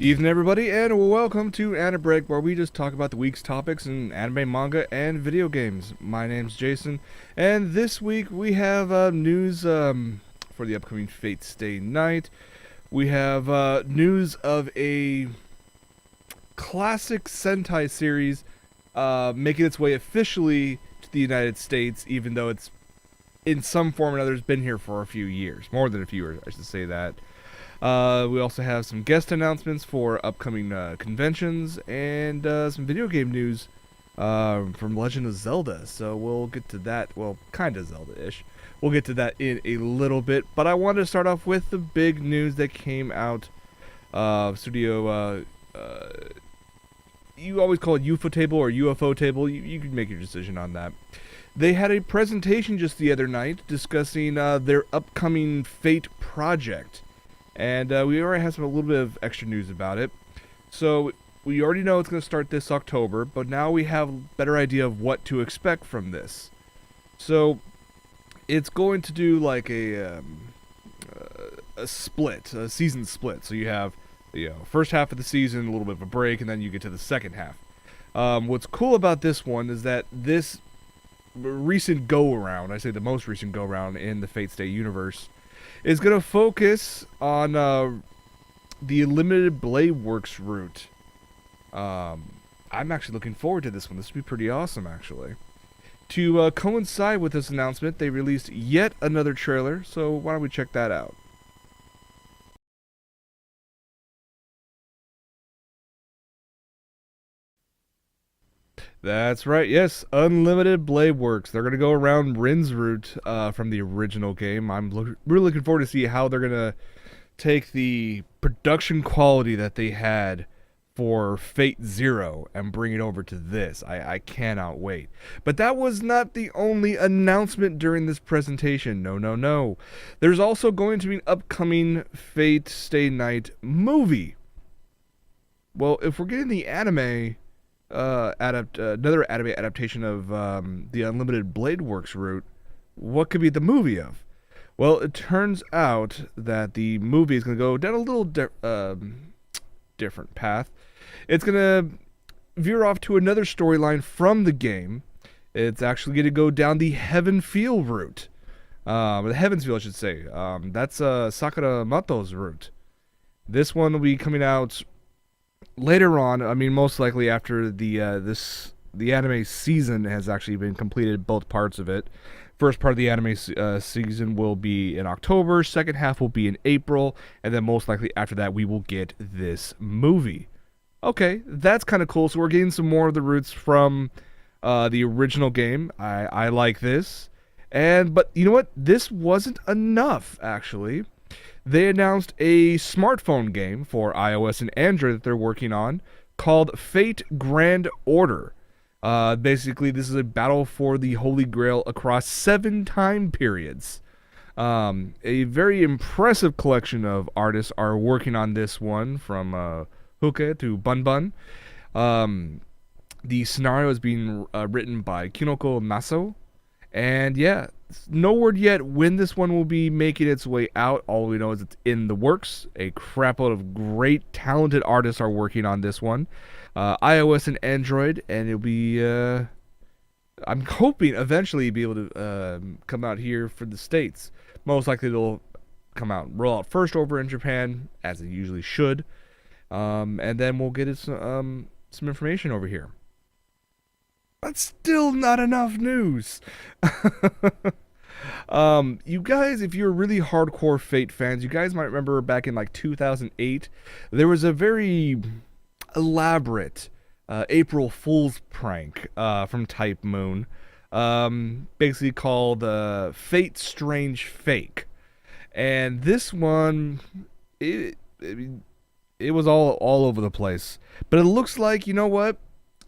Evening, everybody, and welcome to AniBreak, where we just talk about the week's topics in anime, manga, and video games. My name's Jason, and this week we have news for the upcoming Fate Stay Night. We have news of a classic Sentai series making its way officially to the United States, even though it's in some form or another has been here for a few years. More than a few years, I should say that. We also have some guest announcements for upcoming conventions and some video game news from Legend of Zelda. So we'll get to that. Well, kind of Zelda-ish. We'll get to that in a little bit. But I wanted to start off with the big news that came out. Studio, you always call it UFO table or UFO table. You can make your decision on that. They had a presentation just the other night discussing their upcoming Fate project. And we already have a little bit of extra news about it. So we already know it's going to start this October, but now we have a better idea of what to expect from this. So it's going to do like a split, a season split. So you have first half of the season, a little bit of a break, and then you get to the second half. What's cool about this one is that this recent go-around, I say the most recent go-around in the Fate Stay universe, is going to focus on the Limited Blade Works route. I'm actually looking forward to this one. This will be pretty awesome, actually. To coincide with this announcement, they released yet another trailer, so why don't we check that out? That's right, yes, Unlimited Blade Works. They're going to go around Rin's route from the original game. I'm really looking forward to see how they're going to take the production quality that they had for Fate Zero and bring it over to this. I cannot wait. But that was not the only announcement during this presentation. No. There's also going to be an upcoming Fate Stay Night movie. Well, if we're getting the anime... another anime adaptation of the Unlimited Blade Works route, what could be the movie of? Well, it turns out that the movie is going to go down a little different path. It's going to veer off to another storyline from the game. It's actually going to go down the Heaven Feel route. The Heavens Feel, I should say. That's Sakura Mato's route. This one will be coming out later on. I mean, most likely after the anime season has actually been completed, both parts of it. First part of the anime season will be in October, second half will be in April, and then most likely after that we will get this movie. Okay, that's kind of cool. So we're getting some more of the roots from the original game. I like this. But you know what? This wasn't enough, actually. They announced a smartphone game for iOS and Android that they're working on called Fate Grand Order. Basically, this is a battle for the Holy Grail across 7 time periods. A very impressive collection of artists are working on this one, from Huke to Bun Bun. The scenario is being written by Kinoko Maso. And yeah, no word yet when this one will be making its way out. All we know is it's in the works. A crapload of great, talented artists are working on this one. iOS and Android, and it'll be, I'm hoping eventually be able to come out here for the States. Most likely it'll roll out first over in Japan, as it usually should. And then we'll get it some information over here. That's still not enough news. You guys, if you're really hardcore Fate fans, you guys might remember back in like 2008, there was a very elaborate April Fool's prank from Type Moon, basically called Fate Strange Fake. And this one, it was all over the place. But it looks like, you know what?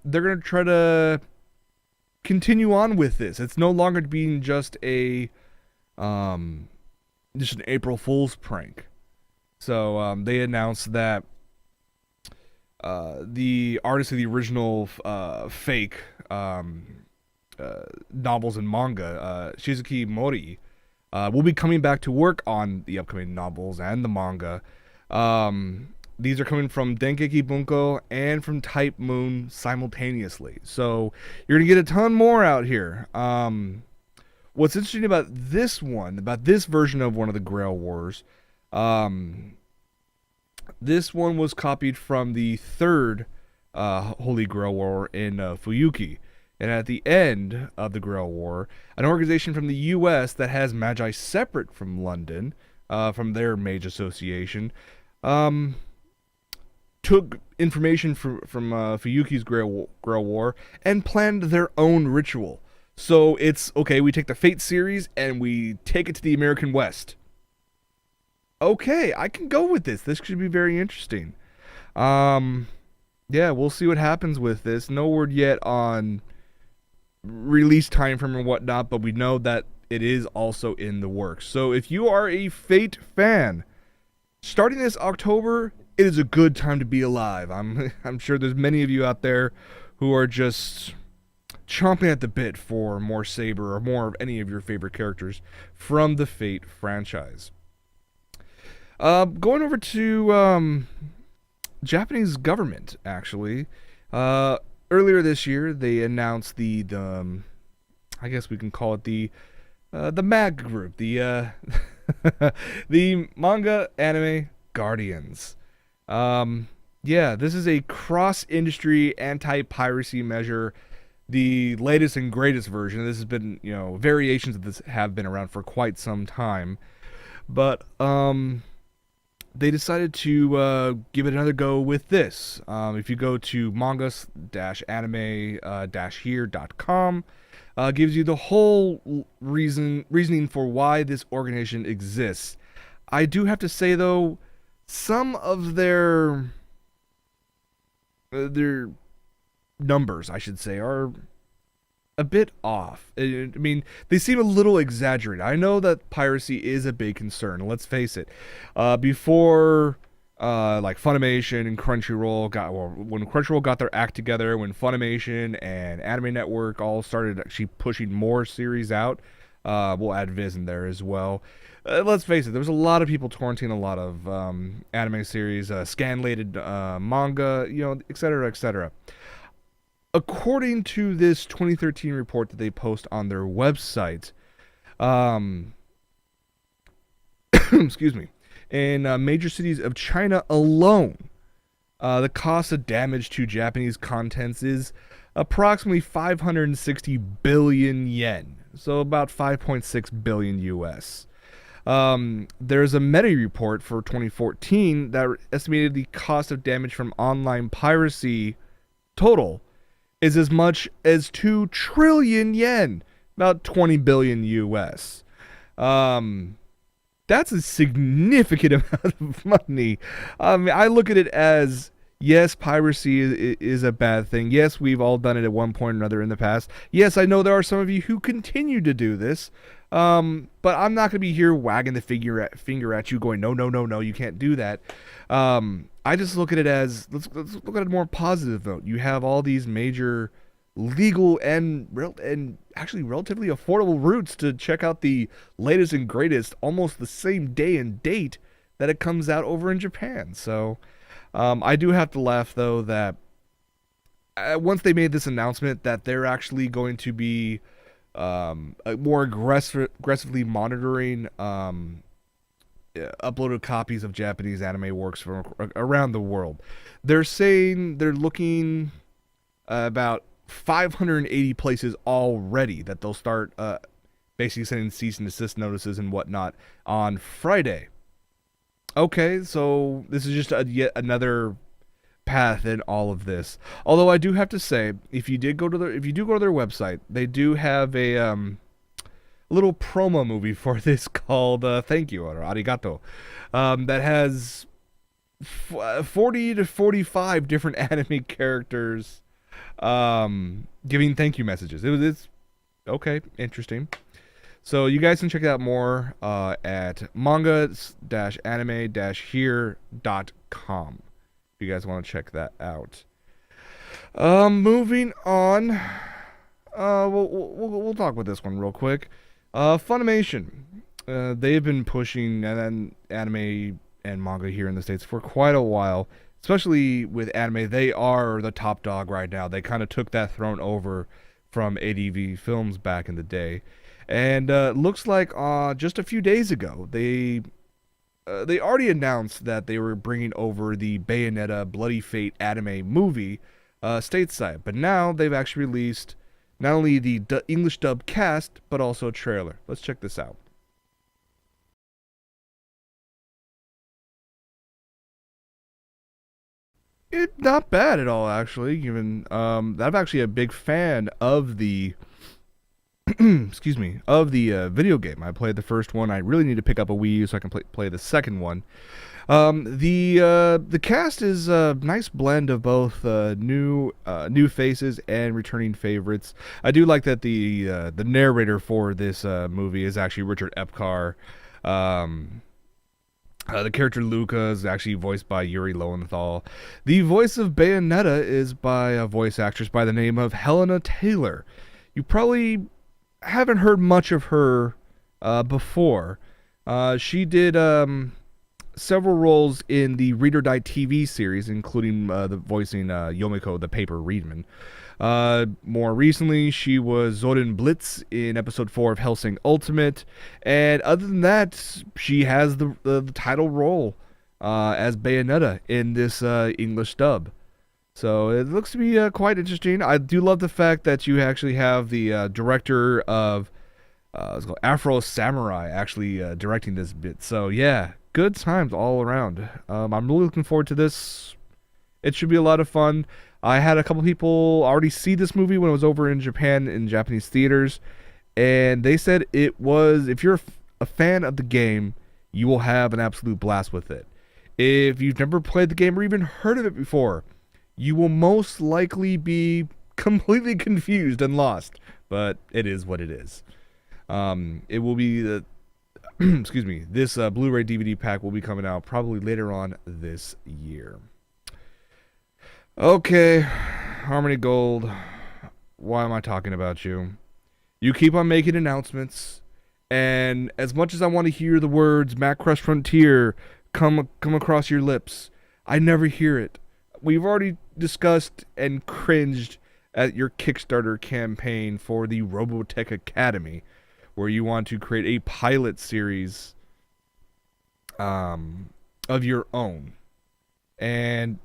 They're going to try to continue on with this. It's no longer being just an April Fool's prank. So they announced that the artist of the original fake novels and manga, Shizuki Mori, will be coming back to work on the upcoming novels and the manga. these are coming from Dengeki Bunko and from Type Moon simultaneously. So you're going to get a ton more out here. What's interesting about this one, about this version of one of the Grail Wars, this one was copied from the third Holy Grail War in Fuyuki. And at the end of the Grail War, an organization from the U.S. that has Magi separate from London, from their mage association, took information from Fuyuki's Grail War and planned their own ritual. So it's, okay, we take the Fate series and we take it to the American West. Okay, I can go with this. This should be very interesting. Yeah, we'll see what happens with this. No word yet on release time frame and whatnot, but we know that it is also in the works. So if you are a Fate fan, starting this October, it is a good time to be alive. I'm sure there's many of you out there who are just chomping at the bit for more Saber or more of any of your favorite characters from the Fate franchise. Going over to Japanese government, actually. Earlier this year, they announced the I guess we can call it the MAG group, the the Manga Anime Guardians. Yeah, this is a cross-industry anti-piracy measure, the latest and greatest version. This has been, variations of this have been around for quite some time, but they decided to give it another go with this. If you go to manga-anime-here.com, gives you the whole reasoning for why this organization exists. I do have to say, though, some of their numbers, I should say, are a bit off. I mean, they seem a little exaggerated. I know that piracy is a big concern. Let's face it. Before, like Funimation and Crunchyroll when Crunchyroll got their act together, when Funimation and Anime Network all started actually pushing more series out, we'll add Viz in there as well. Let's face it, there was a lot of people torrenting a lot of anime series, scanlated manga, etc., etc. According to this 2013 report that they post on their website, excuse me, in major cities of China alone, the cost of damage to Japanese contents is approximately 560 billion yen, so about 5.6 billion US. There's a Meta report for 2014 that estimated the cost of damage from online piracy total is as much as 2 trillion yen, about 20 billion US. That's a significant amount of money. I look at it as, yes, piracy is a bad thing. Yes, we've all done it at one point or another in the past. Yes, I know there are some of you who continue to do this. But I'm not going to be here wagging the finger at you going, no, you can't do that. I just look at it as, let's look at a more positive note. You have all these major legal and actually relatively affordable routes to check out the latest and greatest almost the same day and date that it comes out over in Japan. So I do have to laugh, though, that once they made this announcement that they're actually going to be more aggressively monitoring uploaded copies of Japanese anime works from around the world. They're saying they're looking about 580 places already that they'll start basically sending cease and desist notices and whatnot on Friday. Okay, so this is just yet another path in all of this. Although I do have to say, if you do go to their website, they do have a little promo movie for this called Thank You or Arigato, that has 40 to 45 different anime characters giving thank you messages. It's okay, interesting. So you guys can check out more at manga-anime-here.com if you guys want to check that out. Moving on, we'll talk about this one real quick. Funimation, they've been pushing anime and manga here in the States for quite a while. Especially with anime, they are the top dog right now. They kind of took that throne over from ADV Films back in the day. And looks like just a few days ago, they already announced that they were bringing over the Bayonetta Bloody Fate anime movie stateside. But now they've actually released not only the English dub cast, but also a trailer. Let's check this out. Not bad at all, actually. Given I'm actually a big fan of the excuse me, of the video game. I played the first one. I really need to pick up a Wii U so I can play the second one. The cast is a nice blend of both new faces and returning favorites. I do like that the narrator for this movie is actually Richard Epcar. Um, the character Luca is actually voiced by Yuri Lowenthal. The voice of Bayonetta is by a voice actress by the name of Helena Taylor. You probably haven't heard much of her before. She did several roles in the Read or Die TV series, including the voicing Yomiko, the paper Readman. More recently, she was Zorin Blitz in episode 4 of Hellsing Ultimate, and other than that, she has the title role as Bayonetta in this English dub. So it looks to be quite interesting. I do love the fact that you actually have the director of it's called Afro Samurai actually directing this bit. So yeah, good times all around. I'm really looking forward to this. It should be a lot of fun. I had a couple people already see this movie when it was over in Japan in Japanese theaters, and they said it was, if you're a fan of the game, you will have an absolute blast with it. If you've never played the game or even heard of it before, you will most likely be completely confused and lost, but it is what it is. It will be the excuse me, this Blu-ray DVD pack will be coming out probably later on this year. Okay, Harmony Gold, why am I talking about you? You keep on making announcements, and as much as I want to hear the words Macross Frontier come across your lips, I never hear it. We've already discussed and cringed at your Kickstarter campaign for the Robotech Academy, where you want to create a pilot series of your own. And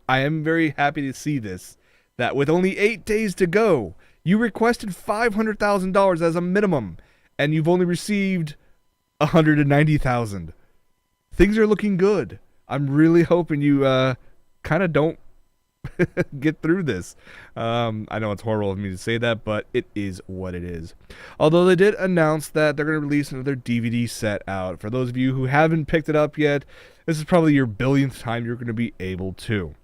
I am very happy to see this, that with only 8 days to go, you requested $500,000 as a minimum, and you've only received $190,000. Things are looking good. I'm really hoping you kind of don't get through this. I know it's horrible of me to say that, but it is what it is. Although they did announce that they're going to release another DVD set out. For those of you who haven't picked it up yet, this is probably your billionth time you're going to be able to.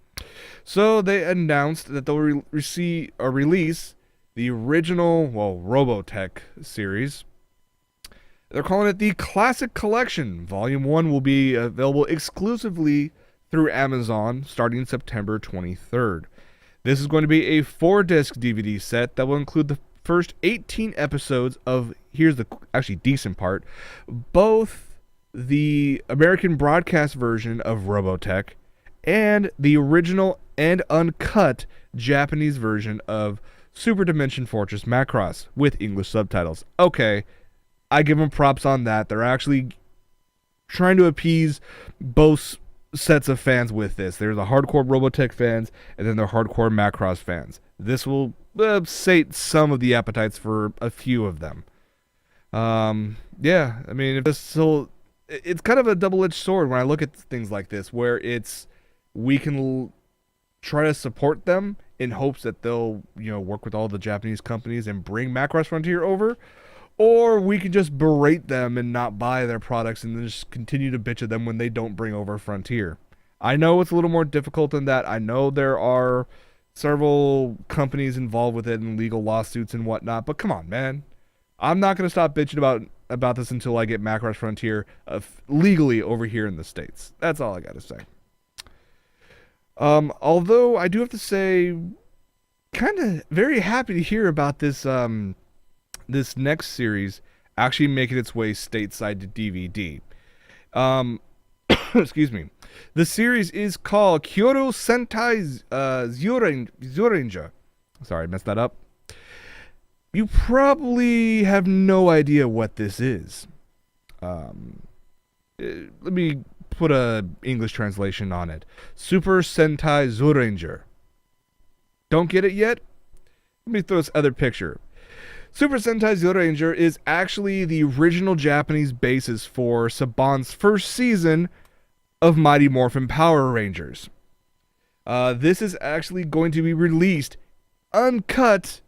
So they announced that they'll release the original, Robotech series. They're calling it the Classic Collection. Volume 1 will be available exclusively through Amazon starting September 23rd. This is going to be a 4-disc DVD set that will include the first 18 episodes of, here's the actually decent part, both the American broadcast version of Robotech and the original and uncut Japanese version of Super Dimension Fortress Macross with English subtitles. Okay, I give them props on that. They're actually trying to appease both sets of fans with this. There's the hardcore Robotech fans, and then the hardcore Macross fans. This will sate some of the appetites for a few of them. Yeah, I mean, it's kind of a double-edged sword when I look at things like this, where we can try to support them in hopes that they'll, work with all the Japanese companies and bring Macross Frontier over, or we can just berate them and not buy their products and then just continue to bitch at them when they don't bring over Frontier. I know it's a little more difficult than that. I know there are several companies involved with it and legal lawsuits and whatnot, but come on, man. I'm not going to stop bitching about this until I get Macross Frontier legally over here in the States. That's all I got to say. Although I do have to say, kind of very happy to hear about this this next series actually making its way stateside to DVD. Excuse me. The series is called Kyoto Sentai Zyuranger. Sorry, I messed that up. You probably have no idea what this is. Let me put a English translation on it. Super Sentai Zyuranger. Don't get it yet? Let me throw this other picture. Super Sentai Zyuranger is actually the original Japanese basis for Saban's first season of Mighty Morphin Power Rangers. This is actually going to be released uncut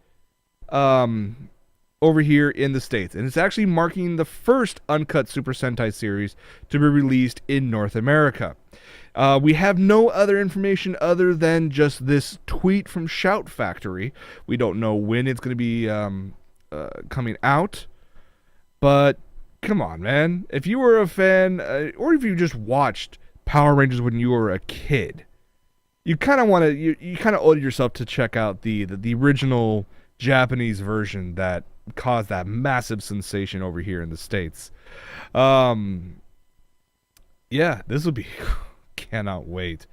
over here in the States. And it's actually marking the first uncut Super Sentai series to be released in North America. We have no other information other than just this tweet from Shout Factory. We don't know when it's going to be coming out. But come on, man. If you were a fan, or if you just watched Power Rangers when you were a kid, you kind of want to, you kind of owe yourself to check out the original Japanese version that caused that massive sensation over here in the States. Yeah, this will be cannot wait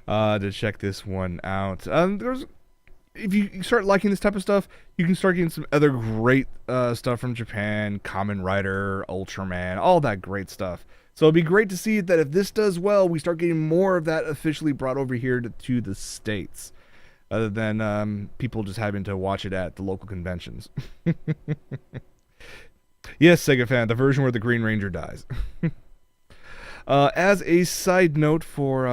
to check this one out. If you start liking this type of stuff, you can start getting some other great stuff from Japan, Kamen Rider, Ultraman, all that great stuff. So it'd be great to see that if this does well, we start getting more of that officially brought over here to the States, other than people just having to watch it at the local conventions. Yes, Sega fan, the version where the Green Ranger dies. As a side note for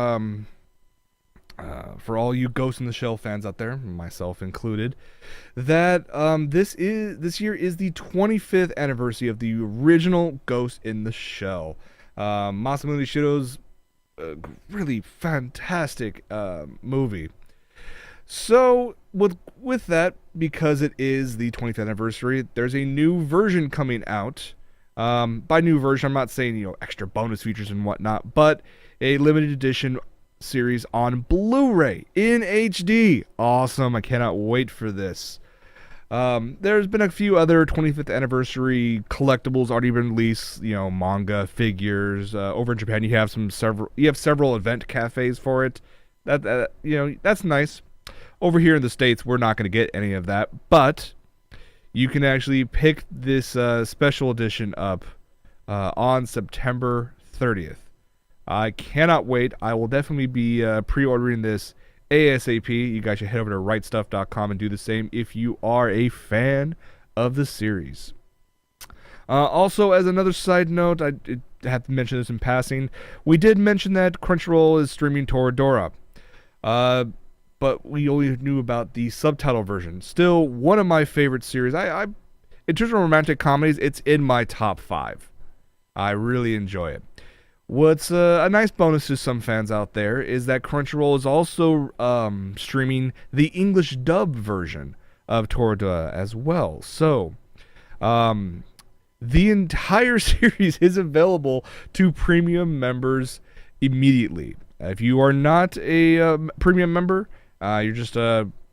all you Ghost in the Shell fans out there, myself included, that this year is the 25th anniversary of the original Ghost in the Shell. Masamune Shiro's really fantastic movie. So with that, because it is the 25th anniversary, there's a new version coming out. By new version, I'm not saying extra bonus features and whatnot, but a limited edition series on Blu-ray in HD. Awesome! I cannot wait for this. There's been a few other 25th anniversary collectibles already been released. Manga, figures. Over in Japan, you have several event cafes for it. That's nice. Over here in the States, we're not going to get any of that, but you can actually pick this special edition up on September 30th. I cannot wait. I will definitely be pre-ordering this ASAP. You guys should head over to rightstuff.com and do the same if you are a fan of the series. Also, as another side note, I have to mention this in passing. We did mention that Crunchyroll is streaming Toradora. But we only knew about the subtitle version. Still, one of my favorite series. In terms of romantic comedies, it's in my top 5. I really enjoy it. What's a nice bonus to some fans out there is that Crunchyroll is also streaming the English dub version of Toradora as well. So, the entire series is available to premium members immediately. If you are not a premium member, you're just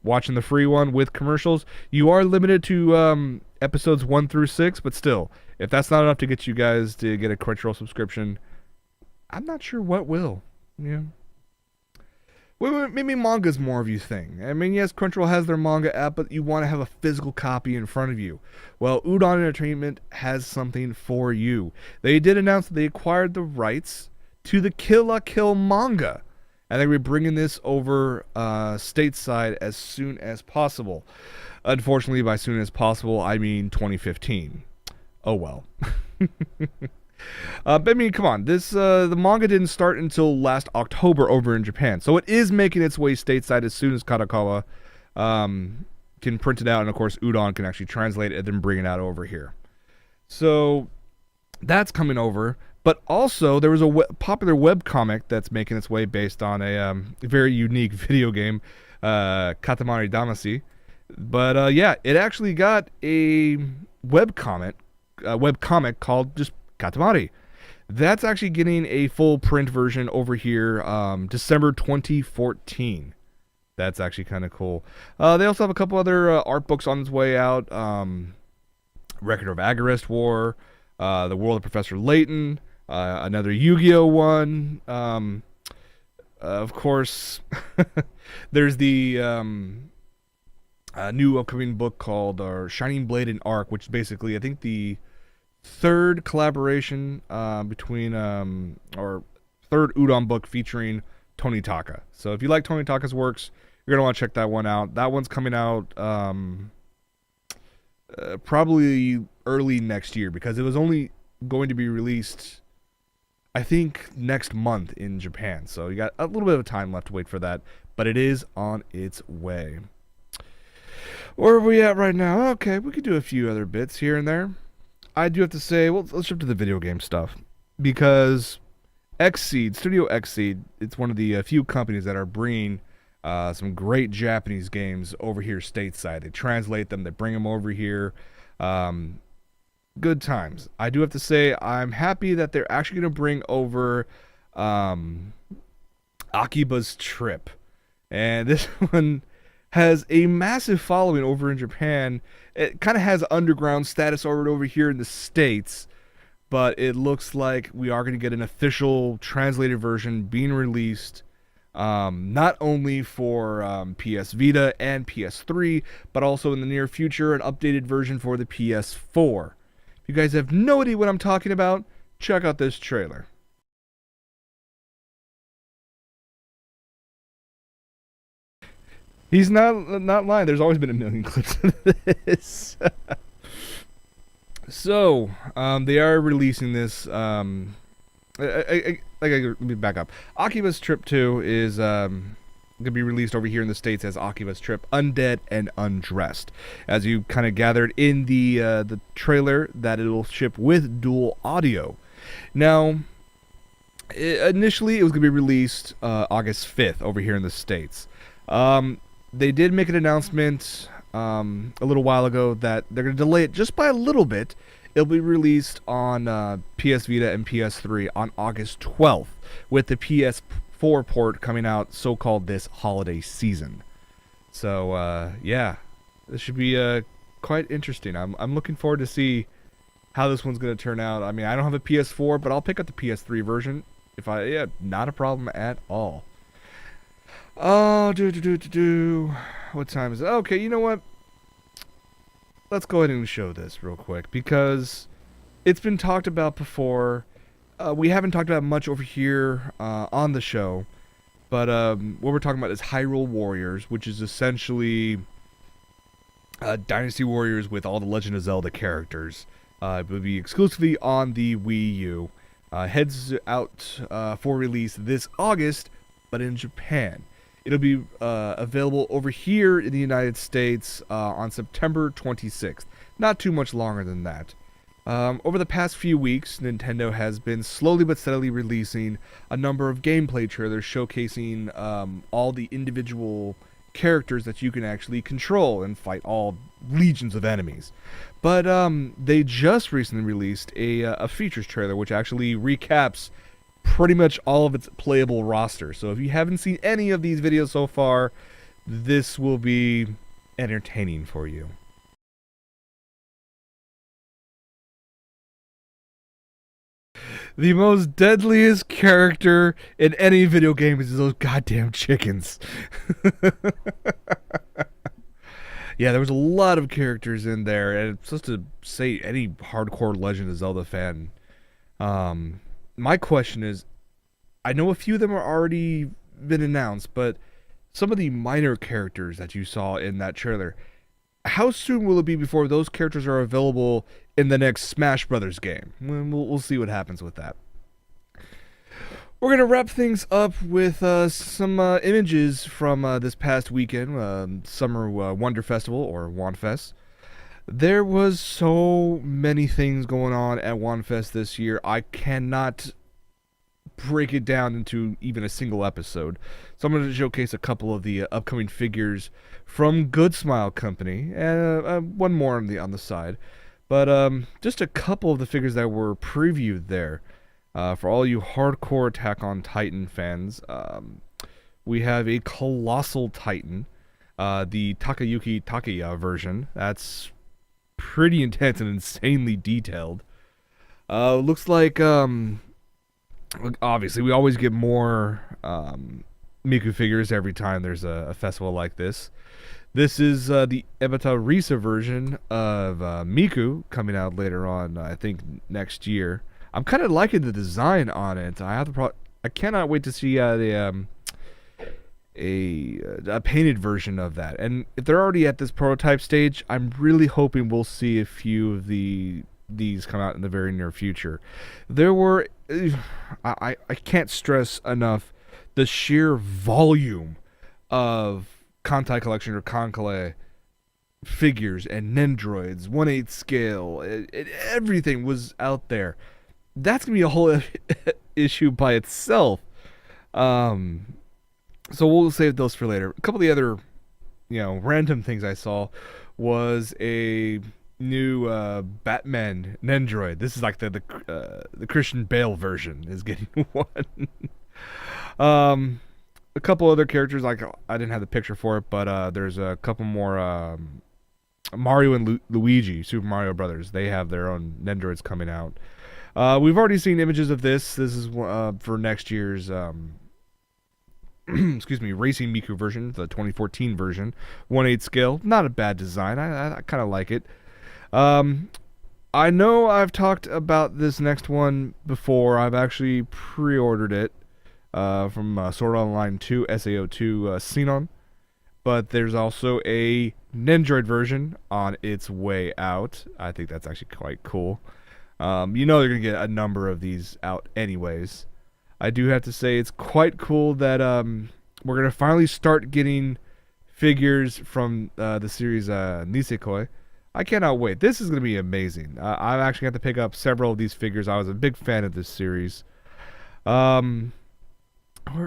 watching the free one with commercials, you are limited to episodes 1 through 6, but still, if that's not enough to get you guys to get a Crunchyroll subscription, I'm not sure what will. Yeah. Well, maybe manga's more of your thing. I mean, yes, Crunchyroll has their manga app, but you want to have a physical copy in front of you. Well, Udon Entertainment has something for you. They did announce that they acquired the rights to the Kill la Kill manga, and they're going to be bringing this over stateside as soon as possible. Unfortunately, by soon as possible, I mean 2015. Oh well. But I mean, come on. The manga didn't start until last October over in Japan, so it is making its way stateside as soon as Kadokawa can print it out, and of course Udon can actually translate it and then bring it out over here. So that's coming over. But also, there was a popular webcomic that's making its way based on a very unique video game, Katamari Damacy. But yeah, it actually got a webcomic called just Katamari. That's actually getting a full print version over here December 2014. That's actually kind of cool. They also have a couple other art books on its way out. Record of Agarest War, The World of Professor Layton. another Yu-Gi-Oh one. Of course, there's the new upcoming book called Shining Blade and Arc, which is basically, I think, the third collaboration between or third Udon book featuring Tony Taka. So if you like Tony Taka's works, you're gonna want to check that one out. That one's coming out probably early next year, because it was only going to be released, I think, next month in Japan. So you got a little bit of time left to wait for that, but it is on its way. Where are we at right now? Okay, we could do a few other bits here and there. I do have to say, well, let's jump to the video game stuff, because Xseed, Studio Xseed, it's one of the few companies that are bringing some great Japanese games over here stateside. They translate them, they bring them over here. Good times. I do have to say, I'm happy that they're actually going to bring over Akiba's Trip. And this one has a massive following over in Japan. It kind of has underground status over here in the States, but it looks like we are going to get an official translated version being released, not only for PS Vita and PS3, but also in the near future, an updated version for the PS4. If you guys have no idea what I'm talking about, check out this trailer. He's not lying. There's always been a million clips of this. So, they are releasing this. Let me back up. Akiba's Trip 2 is going to be released over here in the States as Akiba's Trip Undead and Undressed. As you kind of gathered in the trailer, that it'll ship with dual audio. Now, initially it was going to be released August 5th over here in the States. They did make an announcement a little while ago that they're going to delay it just by a little bit. It'll be released on PS Vita and PS3 on August 12th, with the PS4 port coming out so-called this holiday season. So, yeah, this should be quite interesting. I'm looking forward to see how this one's going to turn out. I mean, I don't have a PS4, but I'll pick up the PS3 version. Yeah, not a problem at all. Oh, what time is it? Okay, you know what? Let's go ahead and show this real quick, because it's been talked about before. We haven't talked about much over here on the show, but what we're talking about is Hyrule Warriors, which is essentially Dynasty Warriors with all the Legend of Zelda characters. It will be exclusively on the Wii U. Heads out for release this August, but in Japan. It'll be available over here in the United States on September 26th. Not too much longer than that. Over the past few weeks, Nintendo has been slowly but steadily releasing a number of gameplay trailers showcasing all the individual characters that you can actually control and fight all legions of enemies. But they just recently released a features trailer which actually recaps pretty much all of its playable roster. So if you haven't seen any of these videos so far, this will be entertaining for you. The most deadliest character in any video game is those goddamn chickens. Yeah, there was a lot of characters in there, and just to say, any hardcore Legend of Zelda fan, my question is, I know a few of them are already been announced, but some of the minor characters that you saw in that trailer, how soon will it be before those characters are available in the next Smash Brothers game? We'll see what happens with that. We're going to wrap things up with some images from this past weekend, Summer Wonder Festival, or WonFest. There was so many things going on at WonFest this year, I cannot break it down into even a single episode. So I'm going to showcase a couple of the upcoming figures from Good Smile Company, and one more on the side. But just a couple of the figures that were previewed there. For all you hardcore Attack on Titan fans, we have a Colossal Titan, the Takayuki Takeya version. That's pretty intense and insanely detailed. Looks like obviously, we always get more Miku figures every time there's a festival like this. This is the Ebata Risa version of Miku coming out later on, I think next year. I'm kind of liking the design on it. I cannot wait to see a painted version of that. And if they're already at this prototype stage, I'm really hoping we'll see a few of these come out in the very near future. There were, I can't stress enough the sheer volume of Kantai Collection or Kankale figures and Nendroids, 1/8 scale, everything was out there. That's gonna be a whole issue by itself. So we'll save those for later. A couple of the other, random things I saw was a new Batman Nendroid. This is like the Christian Bale version is getting one. A couple other characters, like I didn't have the picture for it, but there's a couple more Mario and Luigi, Super Mario Brothers. They have their own Nendroids coming out. We've already seen images of this. This is for next year's excuse me, Racing Miku version, the 2014 version, 1/8 scale. Not a bad design. I kind of like it. I know I've talked about this next one before. I've actually pre-ordered it from Sword Art Online 2, SAO2 Xenon. But there's also a Nendroid version on its way out. I think that's actually quite cool. They're going to get a number of these out anyways. I do have to say it's quite cool that we're going to finally start getting figures from the series Nisekoi. I cannot wait. This is going to be amazing. I've actually got to pick up several of these figures. I was a big fan of this series. Where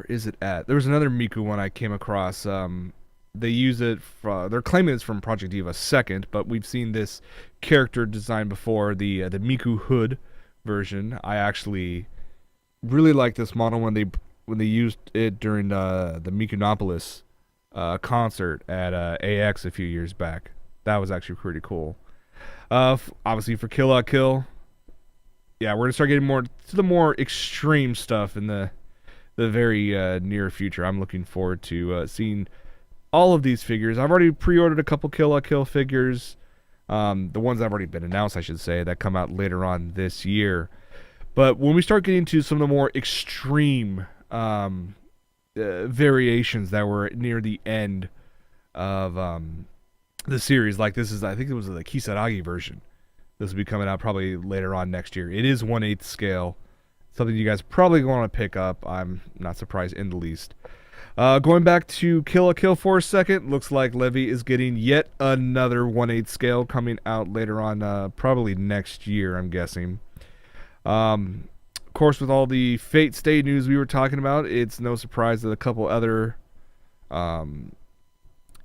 is it at? There was another Miku one I came across. They use it they're claiming it's from Project Diva 2nd, but we've seen this character design before, the Miku Hood version. I actually really like this model when they used it during the Mikunopolis concert at AX a few years back. That was actually pretty cool. Obviously for Kill La Kill, yeah, we're gonna start getting more to the more extreme stuff in the very near future. I'm looking forward to seeing all of these figures. I've already pre-ordered a couple Kill La Kill figures. The ones that have already been announced, I should say, that come out later on this year. But when we start getting to some of the more extreme variations that were near the end of the series, like this is, I think it was the Kisaragi version. This will be coming out probably later on next year. It is 1/8 scale. Something you guys probably want to pick up. I'm not surprised in the least. Going back to Kill La Kill for a second, looks like Levi is getting yet another 1/8 scale coming out later on, probably next year, I'm guessing. Of course, with all the Fate Stay news we were talking about, it's no surprise that a couple other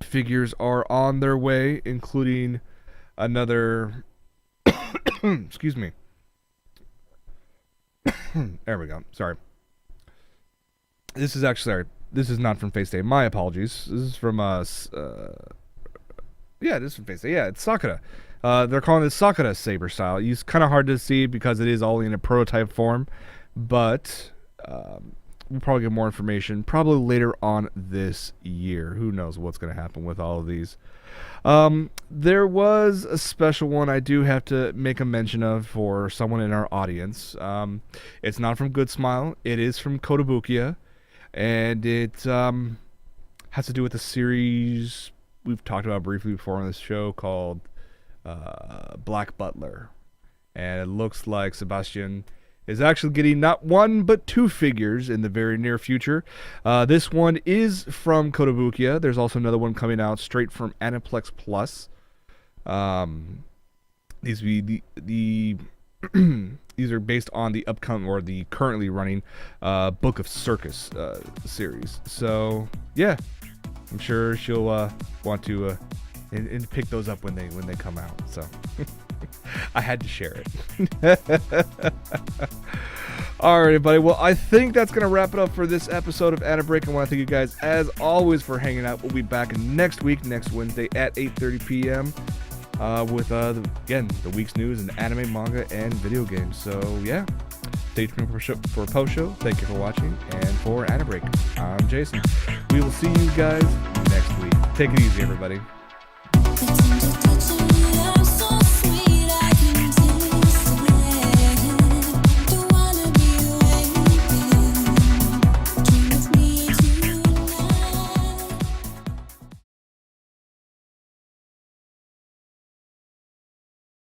figures are on their way, including another excuse me. There we go. Sorry. This is not from Fate Stay. My apologies. This is from this is from Fate Stay. Yeah, it's Sakura. They're calling this Sakura Saber style. It's kind of hard to see because it is all in a prototype form, but we'll probably get more information probably later on this year. Who knows what's going to happen with all of these. There was a special one I do have to make a mention of for someone in our audience. It's not from Good Smile. It is from Kotobukiya, and it has to do with a series we've talked about briefly before on this show called Black Butler. And it looks like Sebastian is actually getting not one but two figures in the very near future. This one is from Kotobukiya. There's also another one coming out straight from Aniplex Plus. These these are based on the upcoming or the currently running Book of Circus series. So yeah, I'm sure she'll want to and pick those up when they come out. So I had to share it. All right, everybody. Well, I think that's going to wrap it up for this episode of AniBreak. I want to thank you guys, as always, for hanging out. We'll be back next week, next Wednesday at 8:30 p.m. with again the week's news in anime, manga, and video games. So yeah, stay tuned for post show. Thank you for watching, and for AniBreak, I'm Jason. We will see you guys next week. Take it easy, everybody.